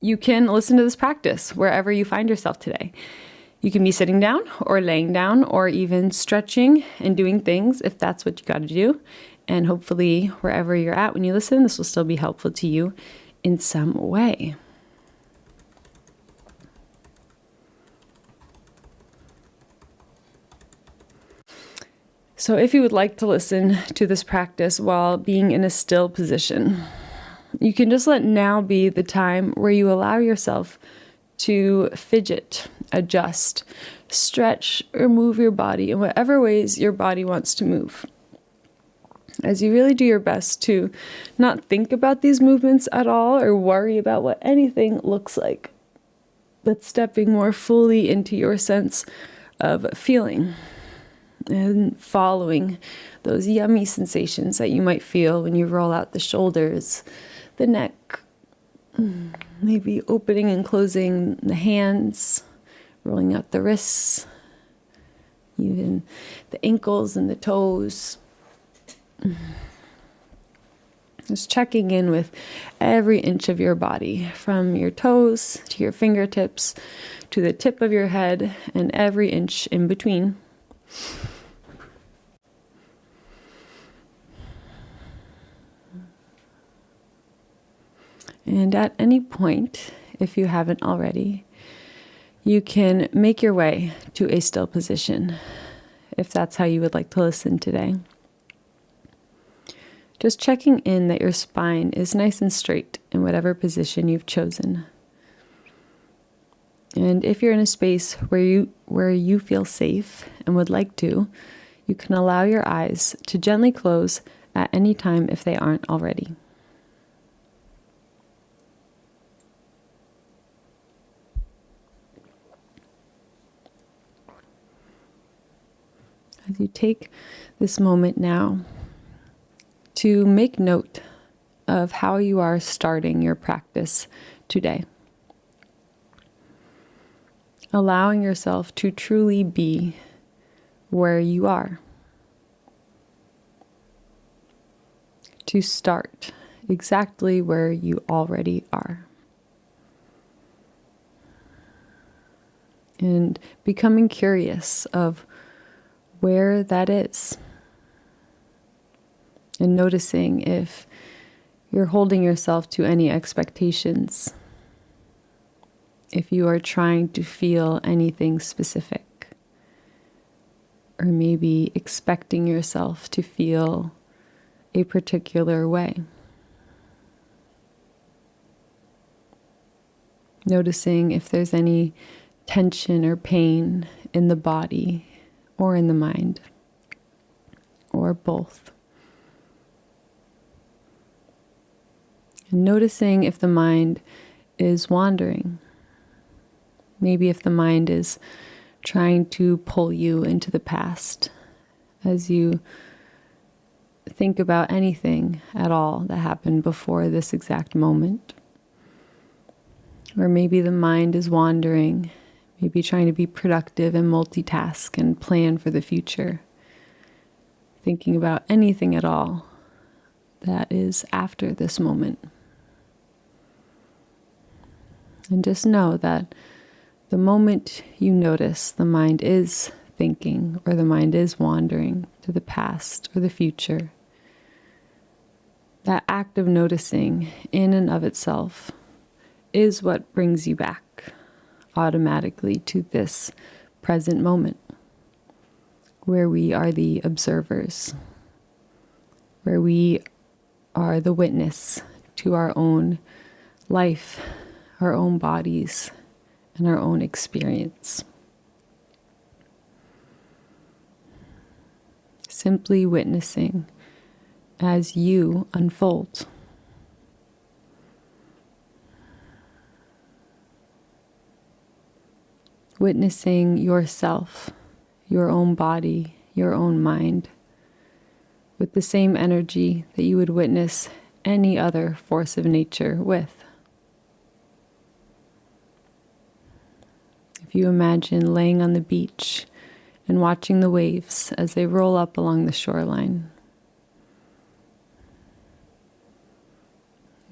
You can listen to this practice wherever you find yourself today. You can be sitting down or laying down or even stretching and doing things if that's what you got to do. And hopefully, wherever you're at when you listen, this will still be helpful to you in some way. So if you would like to listen to this practice while being in a still position, you can just let now be the time where you allow yourself to fidget, adjust, stretch, or move your body in whatever ways your body wants to move. As you really do your best to not think about these movements at all or worry about what anything looks like, but stepping more fully into your sense of feeling and following those yummy sensations that you might feel when you roll out the shoulders, the neck, maybe opening and closing the hands, rolling out the wrists, even the ankles and the toes. Just checking in with every inch of your body, from your toes to your fingertips to the tip of your head and every inch in between. And at any point, if you haven't already, you can make your way to a still position, if that's how you would like to listen today. Just checking in that your spine is nice and straight in whatever position you've chosen. And if you're in a space where you feel safe and would like to, you can allow your eyes to gently close at any time if they aren't already. As you take this moment now to make note of how you are starting your practice today. Allowing yourself to truly be where you are. To start exactly where you already are. And becoming curious of where that is. And noticing if you're holding yourself to any expectations, if you are trying to feel anything specific, or maybe expecting yourself to feel a particular way. Noticing if there's any tension or pain in the body or in the mind, or both. And noticing if the mind is wandering. Maybe if the mind is trying to pull you into the past as you think about anything at all that happened before this exact moment. Or maybe the mind is wandering, maybe trying to be productive and multitask and plan for the future. Thinking about anything at all that is after this moment. And just know that the moment you notice the mind is thinking or the mind is wandering to the past or the future, that act of noticing in and of itself is what brings you back automatically to this present moment, where we are the observers, where we are the witness to our own life, our own bodies, and our own experience. Simply witnessing as you unfold. Witnessing yourself, your own body, your own mind, with the same energy that you would witness any other force of nature with. If you imagine laying on the beach and watching the waves as they roll up along the shoreline,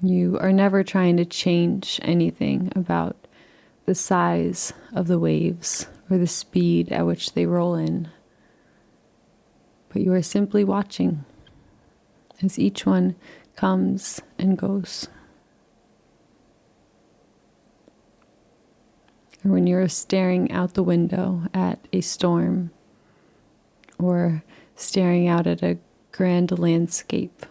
You are never trying to change anything about the size of the waves or the speed at which they roll in, but you are simply watching as each one comes and goes. Or when you're staring out the window at a storm or staring out at a grand landscape,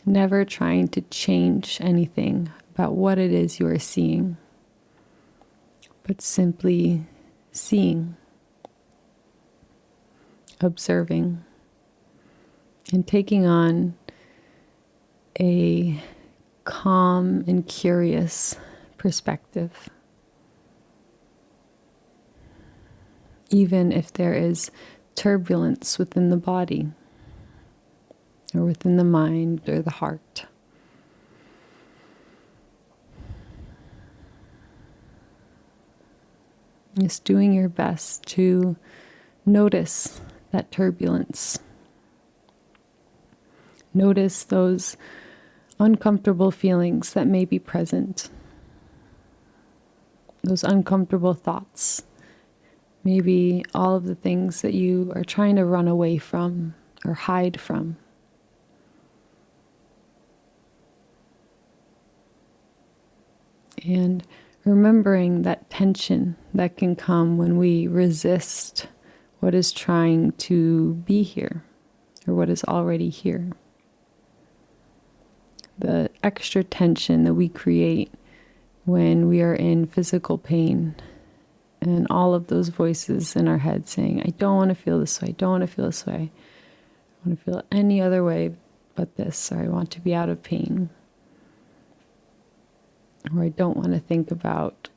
never trying to change anything about what it is you are seeing, but simply seeing, observing, and taking on a calm and curious perspective. Even if there is turbulence within the body, or within the mind or the heart. Just doing your best to notice that turbulence. Notice those uncomfortable feelings that may be present. Those uncomfortable thoughts. Maybe all of the things that you are trying to run away from or hide from. And remembering that tension that can come when we resist what is trying to be here or what is already here. The extra tension that we create when we are in physical pain and all of those voices in our head saying, I don't want to feel this way, I don't want to feel this way. I want to feel any other way but this, or I want to be out of pain. Or I don't want to think about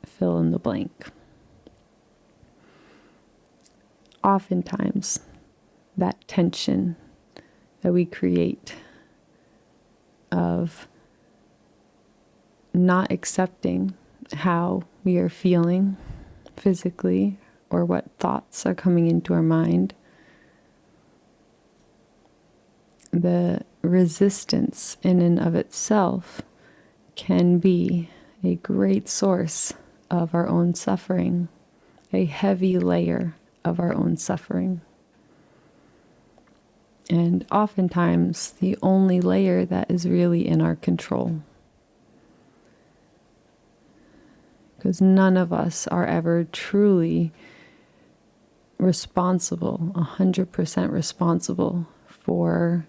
fill in the blank. Oftentimes, that tension that we create of not accepting how we are feeling physically or what thoughts are coming into our mind, the resistance in and of itself can be a great source of our own suffering, a heavy layer of our own suffering. And oftentimes the only layer that is really in our control. Because none of us are ever truly responsible, 100% responsible for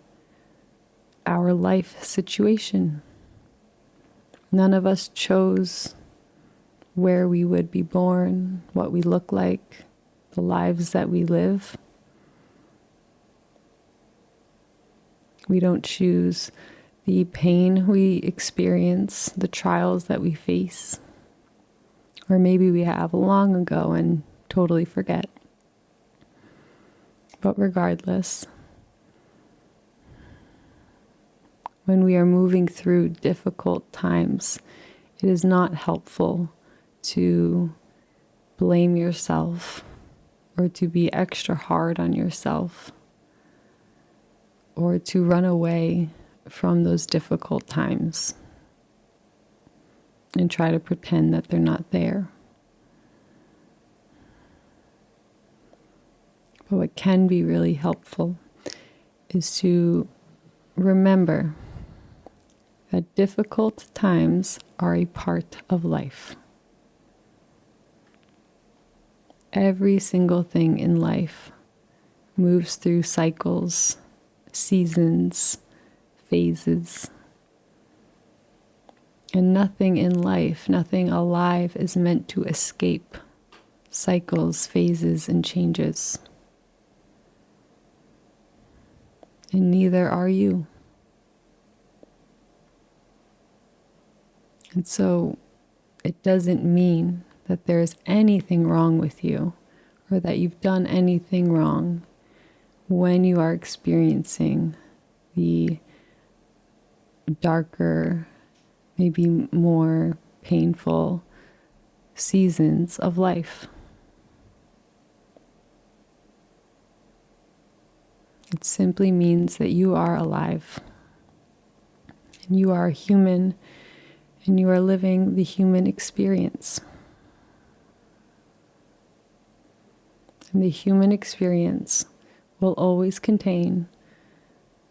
our life situation. None of us chose where we would be born, what we look like, the lives that we live. We don't choose the pain we experience, the trials that we face. Or maybe we have long ago and totally forget. But regardless, when we are moving through difficult times, it is not helpful to blame yourself or to be extra hard on yourself or to run away from those difficult times and try to pretend that they're not there. But what can be really helpful is to remember that difficult times are a part of life. Every single thing in life moves through cycles, seasons, phases. And nothing in life, nothing alive is meant to escape cycles, phases, and changes. And neither are you. And so it doesn't mean that there's anything wrong with you or that you've done anything wrong when you are experiencing the darker, maybe more painful seasons of life. It simply means that you are alive. And you are a human, and you are living the human experience. And the human experience will always contain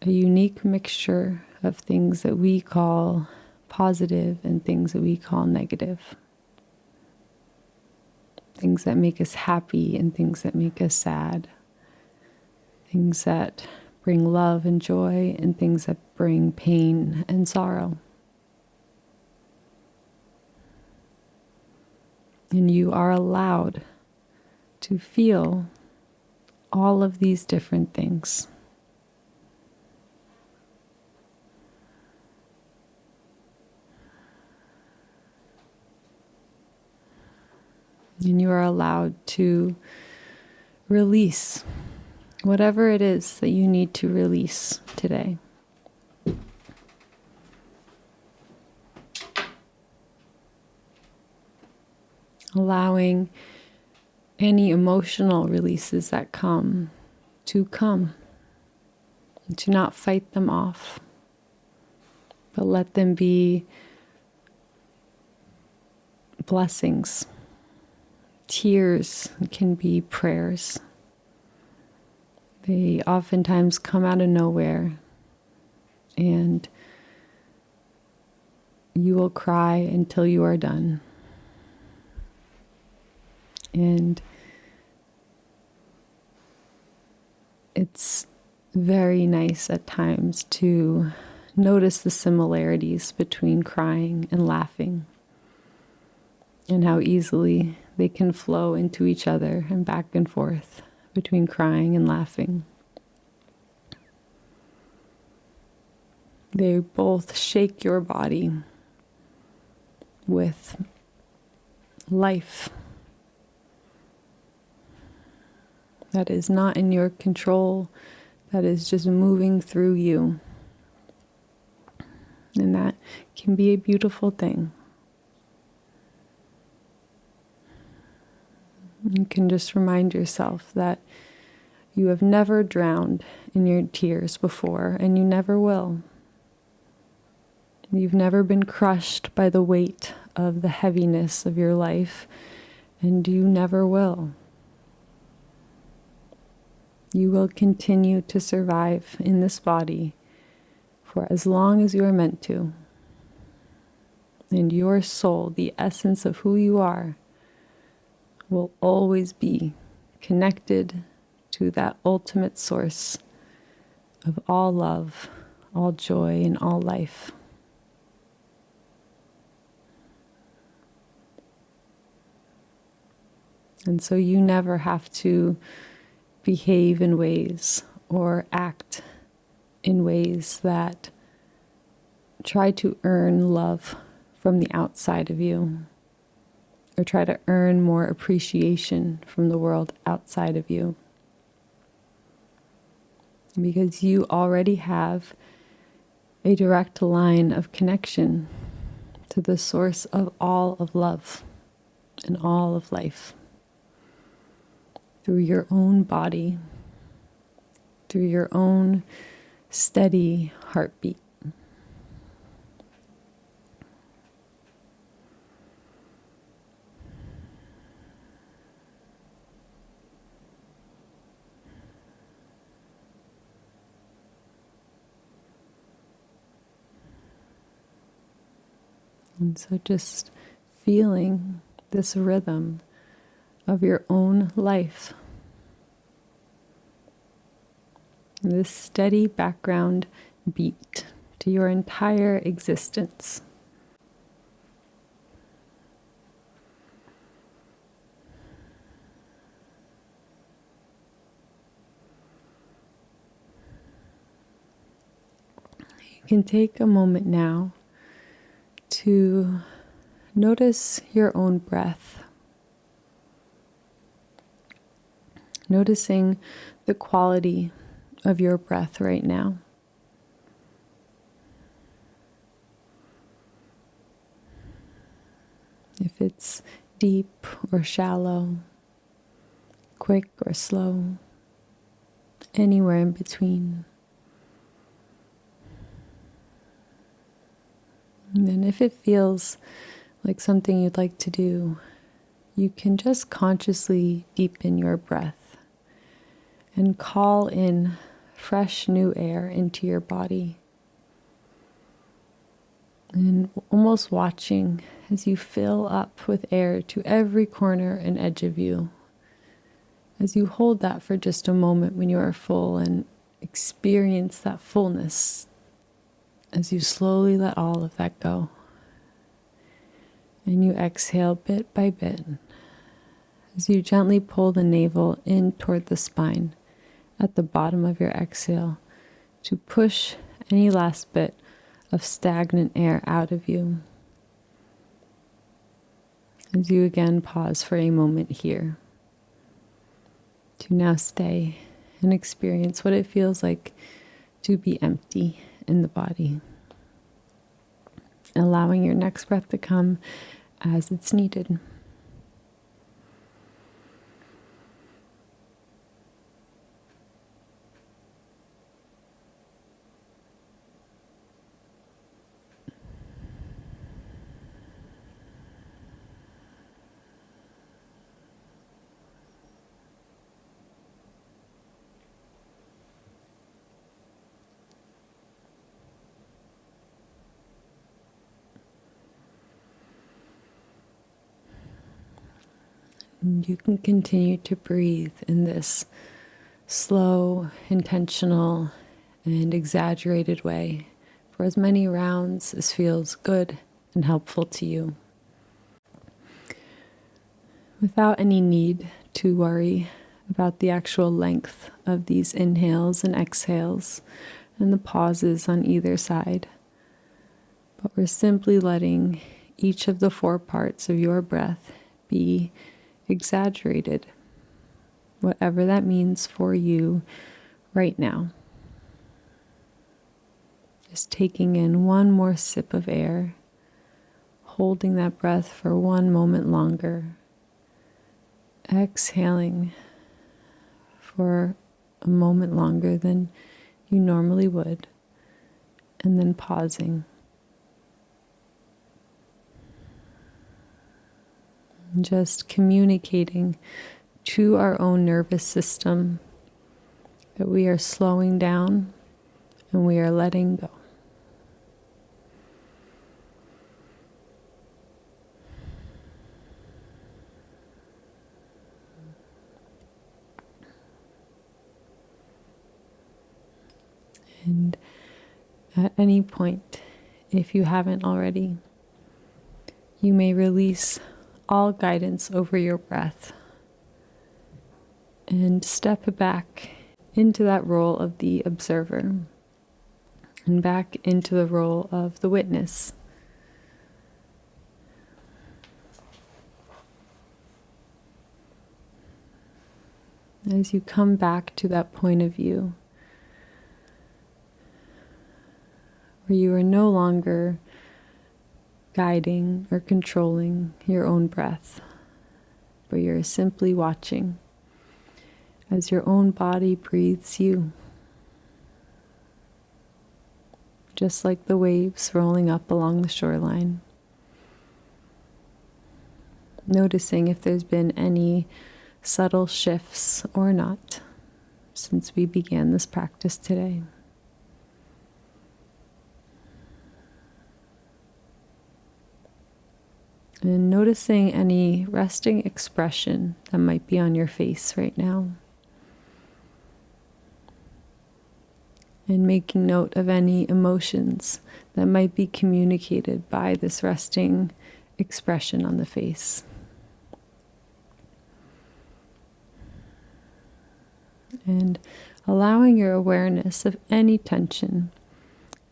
a unique mixture of things that we call positive and things that we call negative. Things that make us happy and things that make us sad. Things that bring love and joy and things that bring pain and sorrow. And you are allowed to feel all of these different things. And you are allowed to release whatever it is that you need to release today. Allowing any emotional releases that come, and to not fight them off, but let them be blessings. Tears can be prayers. They oftentimes come out of nowhere, and you will cry until you are done. And it's very nice at times to notice the similarities between crying and laughing, and how easily they can flow into each other and back and forth between crying and laughing. They both shake your body with life that is not in your control, that is just moving through you. And that can be a beautiful thing. You can just remind yourself that you have never drowned in your tears before, and you never will. You've never been crushed by the weight of the heaviness of your life, and you never will. You will continue to survive in this body for as long as you are meant to. And your soul, the essence of who you are, will always be connected to that ultimate source of all love, all joy, and all life. And so you never have to behave in ways or act in ways that try to earn love from the outside of you, or try to earn more appreciation from the world outside of you. Because you already have a direct line of connection to the source of all of love and all of life. Through your own body, through your own steady heartbeat. And so just feeling this rhythm of your own life. This steady background beat to your entire existence. You can take a moment now to notice your own breath. Noticing the quality of your breath right now. If it's deep or shallow, quick or slow, anywhere in between. And then if it feels like something you'd like to do, you can just consciously deepen your breath and call in fresh new air into your body. And almost watching as you fill up with air to every corner and edge of you. As you hold that for just a moment when you are full and experience that fullness as you slowly let all of that go. And you exhale bit by bit as you gently pull the navel in toward the spine at the bottom of your exhale to push any last bit of stagnant air out of you. As you again pause for a moment here to now stay and experience what it feels like to be empty in the body. Allowing your next breath to come as it's needed. And you can continue to breathe in this slow, intentional, and exaggerated way for as many rounds as feels good and helpful to you. Without any need to worry about the actual length of these inhales and exhales and the pauses on either side. But we're simply letting each of the 4 parts of your breath be exaggerated, whatever that means for you right now. Just taking in one more sip of air, holding that breath for one moment longer, exhaling for a moment longer than you normally would, and then pausing. Just communicating to our own nervous system that we are slowing down and we are letting go. And at any point, if you haven't already, you may release all guidance over your breath and step back into that role of the observer and back into the role of the witness. As you come back to that point of view where you are no longer guiding or controlling your own breath, but you're simply watching as your own body breathes you, just like the waves rolling up along the shoreline. Noticing if there's been any subtle shifts or not since we began this practice today. And noticing any resting expression that might be on your face right now. And making note of any emotions that might be communicated by this resting expression on the face. And allowing your awareness of any tension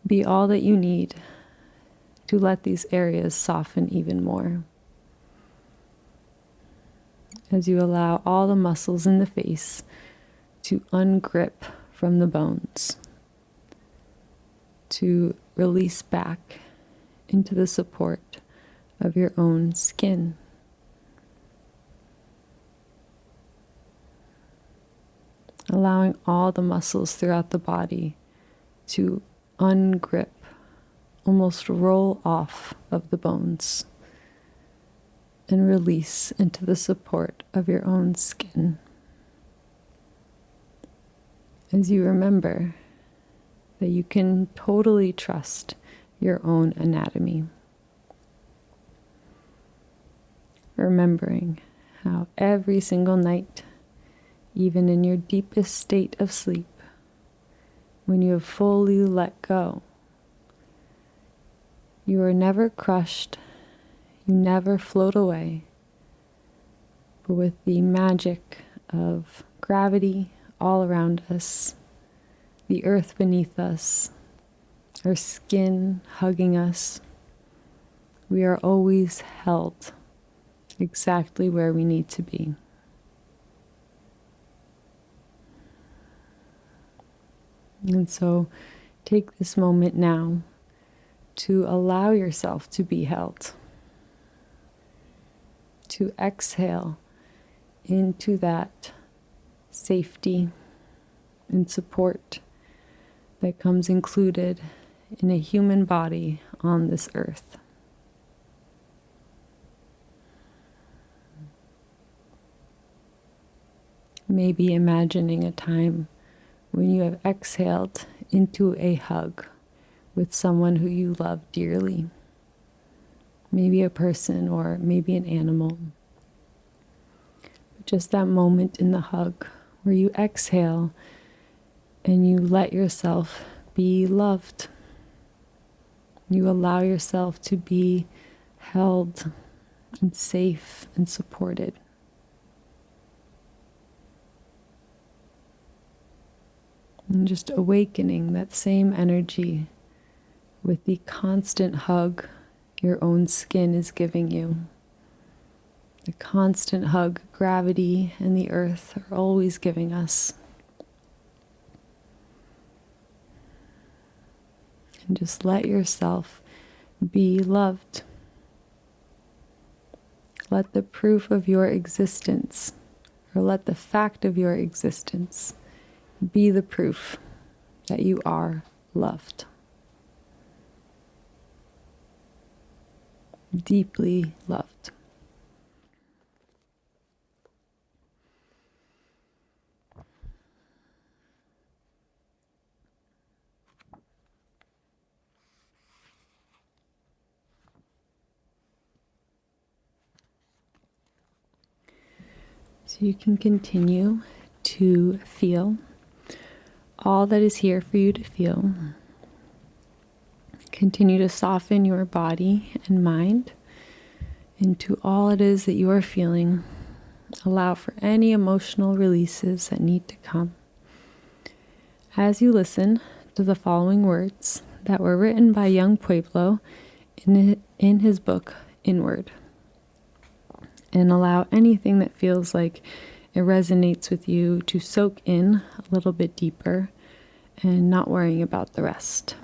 be all that you need to let these areas soften even more. As you allow all the muscles in the face to ungrip from the bones, to release back into the support of your own skin. allowing all the muscles throughout the body to ungrip, almost roll off of the bones, and release into the support of your own skin. As you remember that you can totally trust your own anatomy. Remembering how every single night, even in your deepest state of sleep, when you have fully let go, you are never crushed, you never float away, but with the magic of gravity all around us, the earth beneath us, our skin hugging us, we are always held exactly where we need to be. And so take this moment now to allow yourself to be held, to exhale into that safety and support that comes included in a human body on this earth. Maybe imagining a time when you have exhaled into a hug with someone who you love dearly. Maybe a person or maybe an animal. Just that moment in the hug where you exhale and you let yourself be loved. You allow yourself to be held and safe and supported. And just awakening that same energy with the constant hug your own skin is giving you. The constant hug gravity and the earth are always giving us. And just let yourself be loved. Let the proof of your existence, or let the fact of your existence, be the proof that you are loved. Deeply loved. So you can continue to feel all that is here for you to feel. Continue to soften your body and mind into all it is that you are feeling. Allow for any emotional releases that need to come. As you listen to the following words that were written by Yung Pueblo in his book, Inward. And allow anything that feels like it resonates with you to soak in a little bit deeper and not worrying about the rest.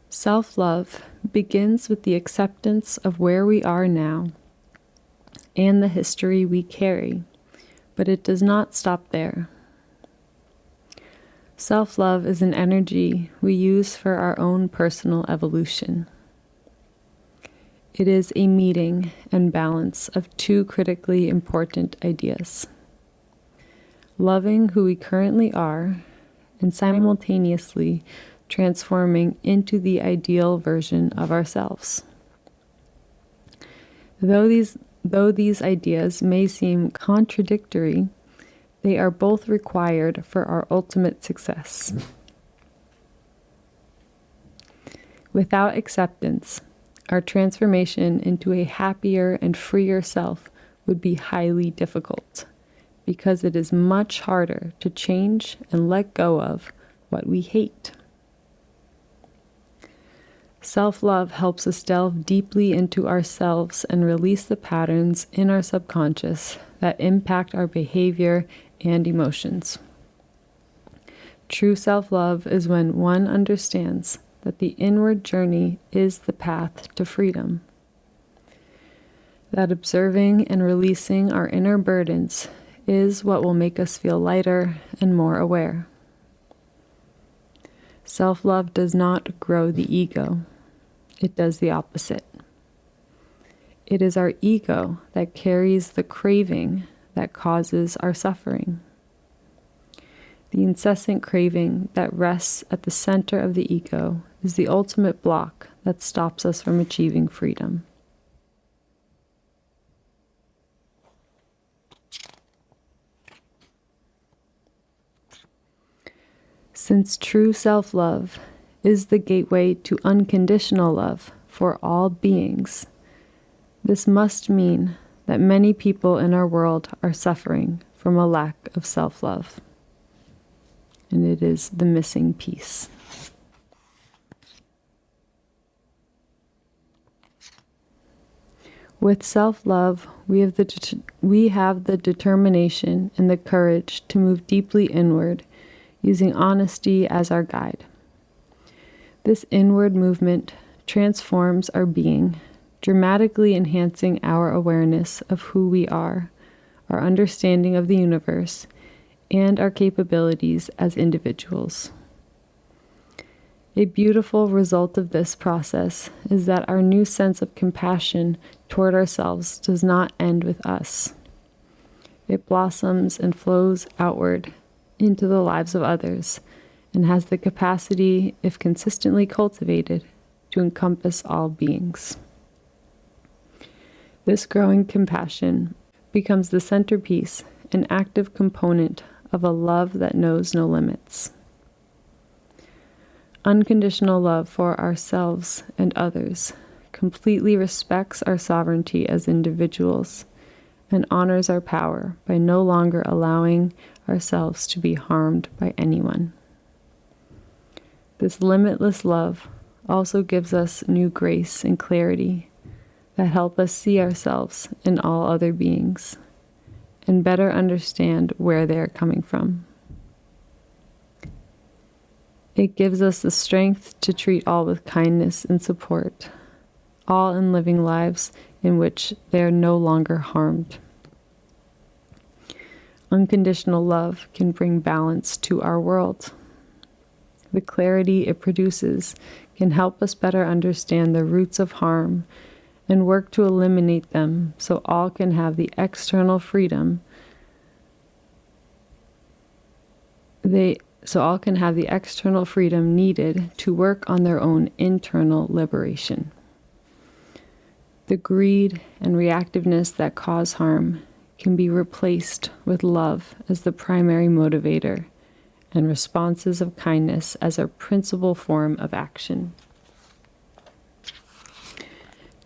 Self-love begins with the acceptance of where we are now and the history we carry, but it does not stop there. Self-love is an energy we use for our own personal evolution. It is a meeting and balance of two critically important ideas. Loving who we currently are and simultaneously transforming into the ideal version of ourselves. Though these ideas may seem contradictory, they are both required for our ultimate success. Without acceptance, our transformation into a happier and freer self would be highly difficult, because it is much harder to change and let go of what we hate. Self-love helps us delve deeply into ourselves and release the patterns in our subconscious that impact our behavior and emotions. True self-love is when one understands that the inward journey is the path to freedom. that observing and releasing our inner burdens is what will make us feel lighter and more aware. Self-love does not grow the ego. It does the opposite. It is our ego that carries the craving that causes our suffering. The incessant craving that rests at the center of the ego is the ultimate block that stops us from achieving freedom. Since true self-love is the gateway to unconditional love for all beings, this must mean that many people in our world are suffering from a lack of self-love. And it is the missing piece. With self-love, we have the determination and the courage to move deeply inward, using honesty as our guide. This inward movement transforms our being, dramatically enhancing our awareness of who we are, our understanding of the universe, and our capabilities as individuals. A beautiful result of this process is that our new sense of compassion toward ourselves does not end with us. It blossoms and flows outward into the lives of others, and has the capacity, if consistently cultivated, to encompass all beings. This growing compassion becomes the centerpiece, an active component of a love that knows no limits. Unconditional love for ourselves and others completely respects our sovereignty as individuals and honors our power by no longer allowing ourselves to be harmed by anyone. This limitless love also gives us new grace and clarity that help us see ourselves in all other beings and better understand where they are coming from. It gives us the strength to treat all with kindness and support, all in living lives in which they are no longer harmed. Unconditional love can bring balance to our world. The clarity it produces can help us better understand the roots of harm and work to eliminate them so all can have the external freedom needed to work on their own internal liberation. The greed and reactiveness that cause harm can be replaced with love as the primary motivator and responses of kindness as our principal form of action.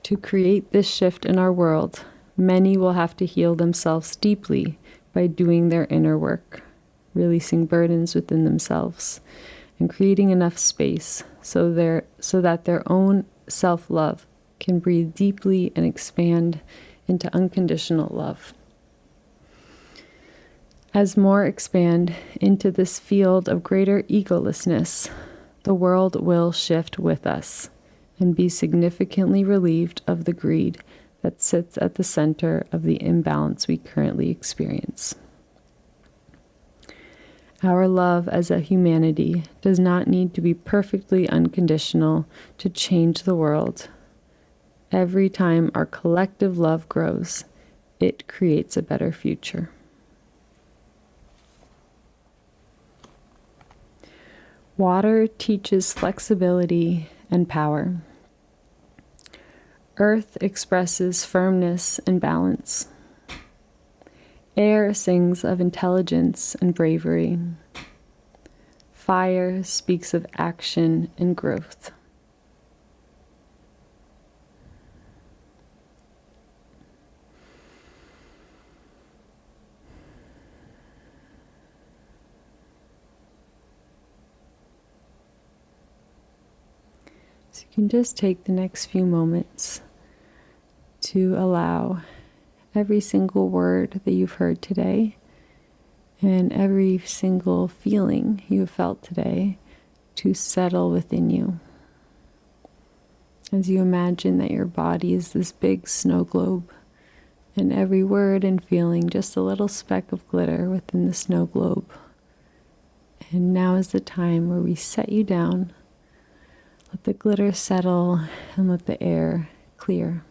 To create this shift in our world, many will have to heal themselves deeply by doing their inner work, releasing burdens within themselves, and creating enough space so that their own self-love can breathe deeply and expand into unconditional love. As more expand into this field of greater egolessness, the world will shift with us and be significantly relieved of the greed that sits at the center of the imbalance we currently experience. Our love as a humanity does not need to be perfectly unconditional to change the world. Every time our collective love grows, it creates a better future. Water teaches flexibility and power. Earth expresses firmness and balance. Air sings of intelligence and bravery. Fire speaks of action and growth. So you can just take the next few moments to allow every single word that you've heard today and every single feeling you have felt today to settle within you. As you imagine that your body is this big snow globe and every word and feeling just a little speck of glitter within the snow globe. And now is the time where we set you down. Let the glitter settle and let the air clear.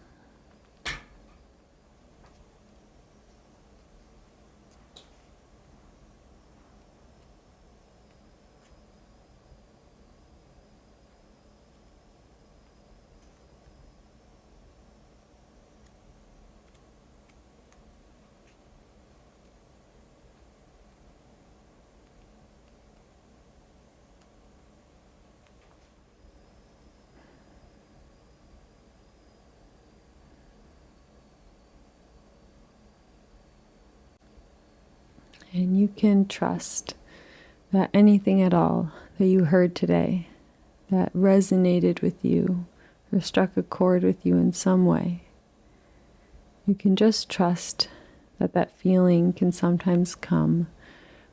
And you can trust that anything at all that you heard today that resonated with you or struck a chord with you in some way, you can just trust that that feeling can sometimes come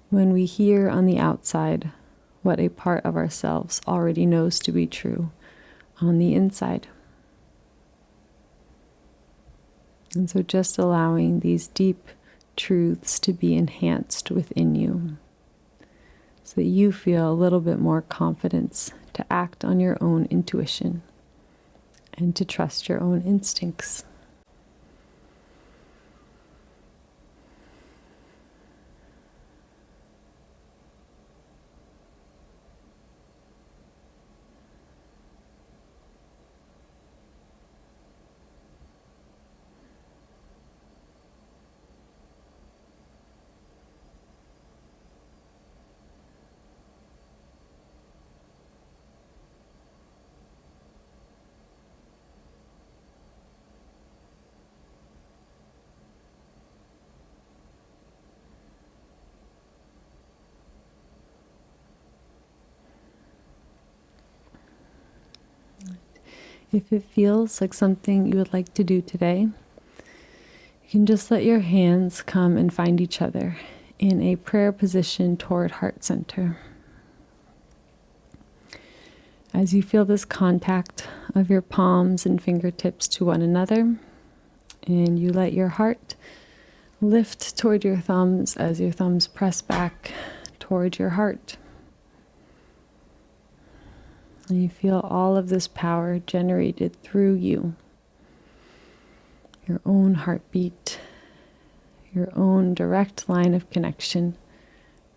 when we hear on the outside what a part of ourselves already knows to be true on the inside. And so just allowing these deep truths to be enhanced within you so that you feel a little bit more confidence to act on your own intuition and to trust your own instincts. If it feels like something you would like to do today, you can just let your hands come and find each other in a prayer position toward heart center. As you feel this contact of your palms and fingertips to one another, and you let your heart lift toward your thumbs as your thumbs press back toward your heart. And you feel all of this power generated through you, your own heartbeat, your own direct line of connection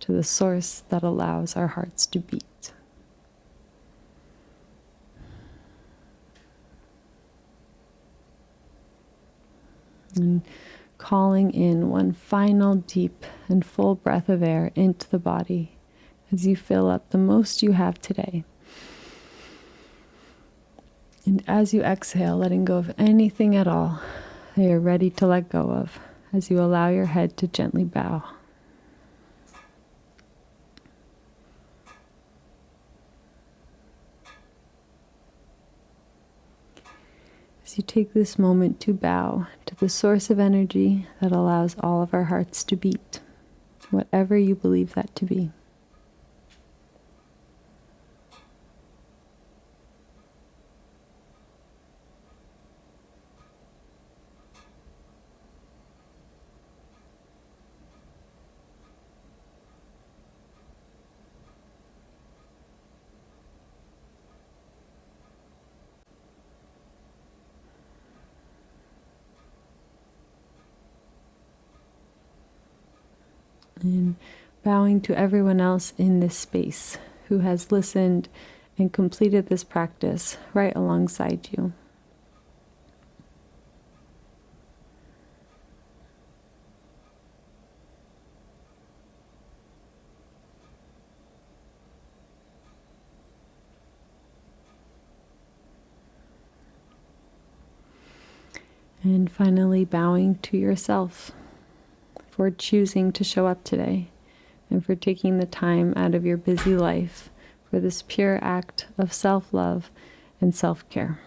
to the source that allows our hearts to beat. And calling in one final deep and full breath of air into the body as you fill up the most you have today. And as you exhale, letting go of anything at all that you're ready to let go of as you allow your head to gently bow. As you take this moment to bow to the source of energy that allows all of our hearts to beat, whatever you believe that to be. And bowing to everyone else in this space who has listened and completed this practice right alongside you. And finally, bowing to yourself for choosing to show up today and for taking the time out of your busy life for this pure act of self-love and self-care.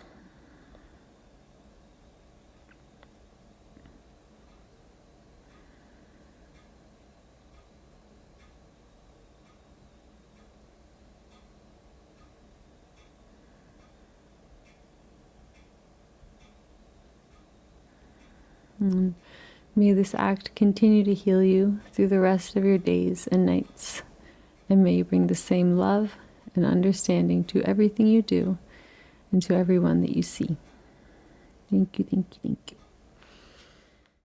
May this act continue to heal you through the rest of your days and nights. And may you bring the same love and understanding to everything you do and to everyone that you see. Thank you, thank you, thank you.